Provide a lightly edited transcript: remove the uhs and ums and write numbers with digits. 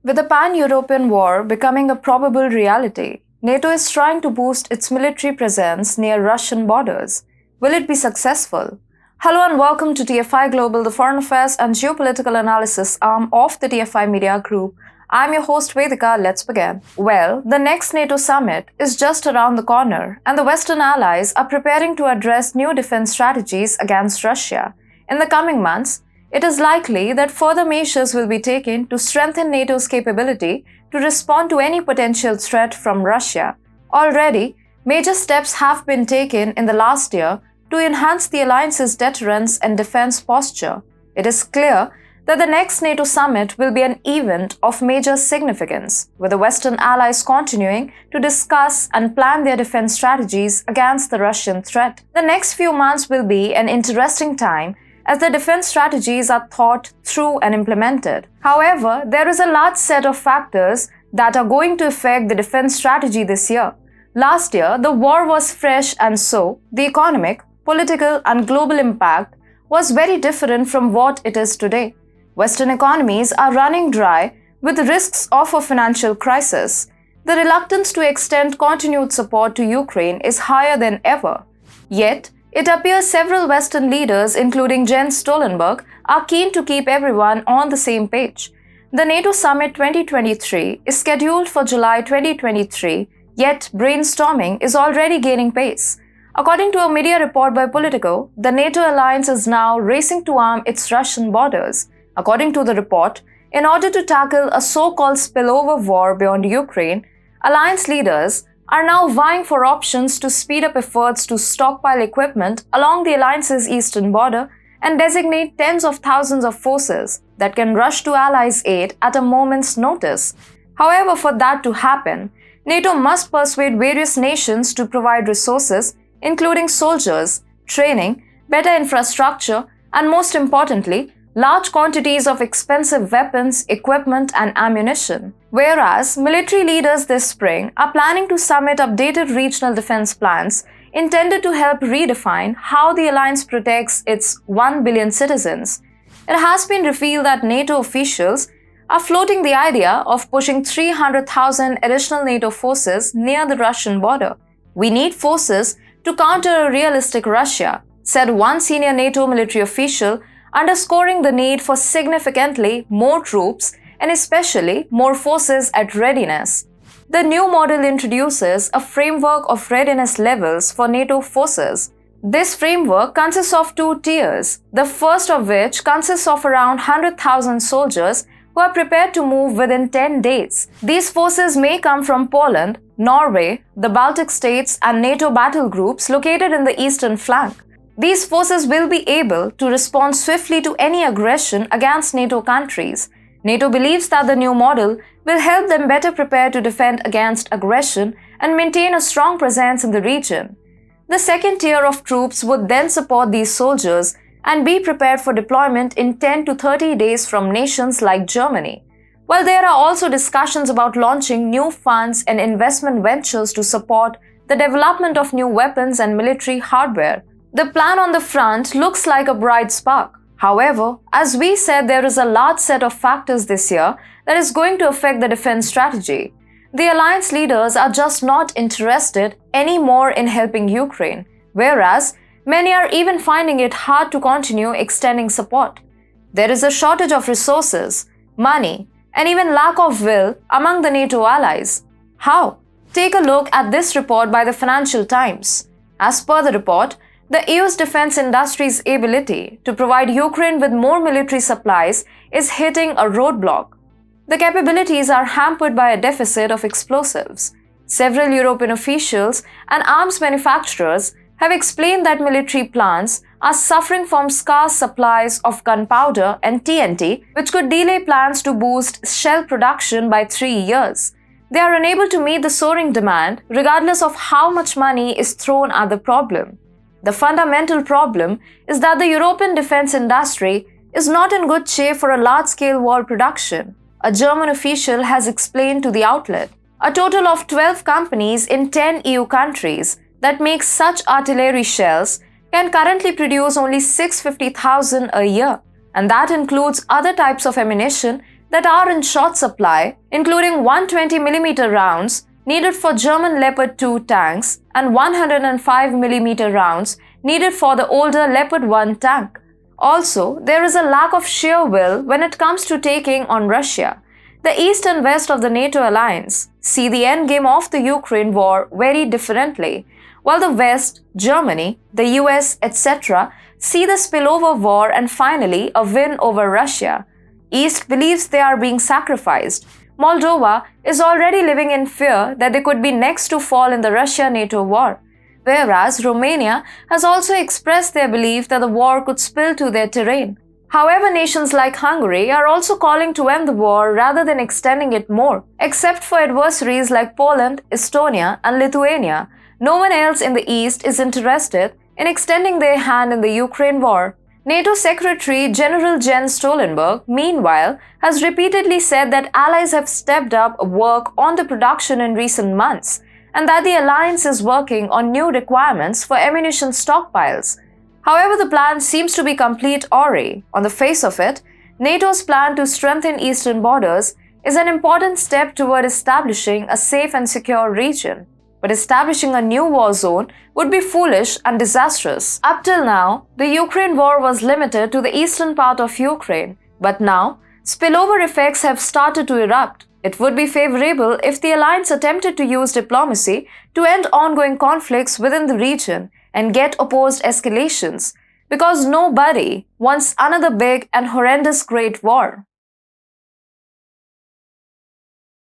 With the pan-European war becoming a probable reality, NATO is trying to boost its military presence near Russian borders. Will it be successful? Hello and welcome to TFIGlobal, the foreign affairs and geopolitical analysis arm of the TFI Media Group. I'm your host Vedika. Let's begin. Well, the next NATO summit is just around the corner, and the Western allies are preparing to address new defense strategies against Russia. In the coming months, it is likely that further measures will be taken to strengthen NATO's capability to respond to any potential threat from Russia. Already, major steps have been taken in the last year to enhance the alliance's deterrence and defense posture. It is clear that the next NATO summit will be an event of major significance, with the Western allies continuing to discuss and plan their defense strategies against the Russian threat. The next few months will be an interesting time as the defense strategies are thought through and implemented. However, there is a large set of factors that are going to affect the defense strategy this year. Last year, the war was fresh, and so the economic, political, and global impact was very different from what it is today. Western economies are running dry with risks of a financial crisis. The reluctance to extend continued support to Ukraine is higher than ever. Yet, it appears several Western leaders, including Jens Stoltenberg, are keen to keep everyone on the same page. The NATO Summit 2023 is scheduled for July 2023, yet brainstorming is already gaining pace. According to a media report by Politico, the NATO alliance is now racing to arm its Russian borders. According to the report, in order to tackle a so-called spillover war beyond Ukraine, alliance leaders are now vying for options to speed up efforts to stockpile equipment along the alliance's eastern border and designate tens of thousands of forces that can rush to allies' aid at a moment's notice. However, for that to happen, NATO must persuade various nations to provide resources, including soldiers, training, better infrastructure, and most importantly, large quantities of expensive weapons, equipment, and ammunition. Whereas military leaders this spring are planning to submit updated regional defense plans intended to help redefine how the alliance protects its 1 billion citizens. It has been revealed that NATO officials are floating the idea of pushing 300,000 additional NATO forces near the Russian border. "We need forces to counter a realistic Russia," said one senior NATO military official, underscoring the need for significantly more troops and especially more forces at readiness. The new model introduces a framework of readiness levels for NATO forces. This framework consists of two tiers, the first of which consists of around 100,000 soldiers who are prepared to move within 10 days. These forces may come from Poland, Norway, the Baltic states, and NATO battle groups located in the eastern flank. These forces will be able to respond swiftly to any aggression against NATO countries. NATO believes that the new model will help them better prepare to defend against aggression and maintain a strong presence in the region. The second tier of troops would then support these soldiers and be prepared for deployment in 10 to 30 days from nations like Germany. While there are also discussions about launching new funds and investment ventures to support the development of new weapons and military hardware, the plan on the front looks like a bright spark. However, as we said, there is a large set of factors this year that is going to affect the defense strategy. The alliance leaders are just not interested anymore in helping Ukraine, whereas many are even finding it hard to continue extending support. There is a shortage of resources, money, and even lack of will among the NATO allies. How? Take a look at this report by the Financial Times. As per the report, the EU's defense industry's ability to provide Ukraine with more military supplies is hitting a roadblock. The capabilities are hampered by a deficit of explosives. Several European officials and arms manufacturers have explained that military plants are suffering from scarce supplies of gunpowder and TNT, which could delay plans to boost shell production by 3 years. They are unable to meet the soaring demand, regardless of how much money is thrown at the problem. The fundamental problem is that the European defense industry is not in good shape for a large-scale war production, a German official has explained to the outlet. A total of 12 companies in 10 EU countries that make such artillery shells can currently produce only 650,000 a year, and that includes other types of ammunition that are in short supply, including 120mm rounds needed for German Leopard 2 tanks and 105mm rounds needed for the older Leopard 1 tank. Also, there is a lack of sheer will when it comes to taking on Russia. The east and west of the NATO alliance see the endgame of the Ukraine war very differently, while the West, Germany, the US, etc., see the spillover war and finally a win over Russia. East believes they are being sacrificed. Moldova is already living in fear that they could be next to fall in the Russia-NATO war, whereas Romania has also expressed their belief that the war could spill to their terrain. However, nations like Hungary are also calling to end the war rather than extending it more. Except for adversaries like Poland, Estonia, and Lithuania, no one else in the East is interested in extending their hand in the Ukraine war. NATO Secretary General Jens Stoltenberg, meanwhile, has repeatedly said that allies have stepped up work on the production in recent months, and that the alliance is working on new requirements for ammunition stockpiles. However, the plan seems to be complete awry. On the face of it, NATO's plan to strengthen eastern borders is an important step toward establishing a safe and secure region. But establishing a new war zone would be foolish and disastrous. Up till now, the Ukraine war was limited to the eastern part of Ukraine, but now, spillover effects have started to erupt. It would be favorable if the alliance attempted to use diplomacy to end ongoing conflicts within the region and get opposed escalations, because nobody wants another big and horrendous great war.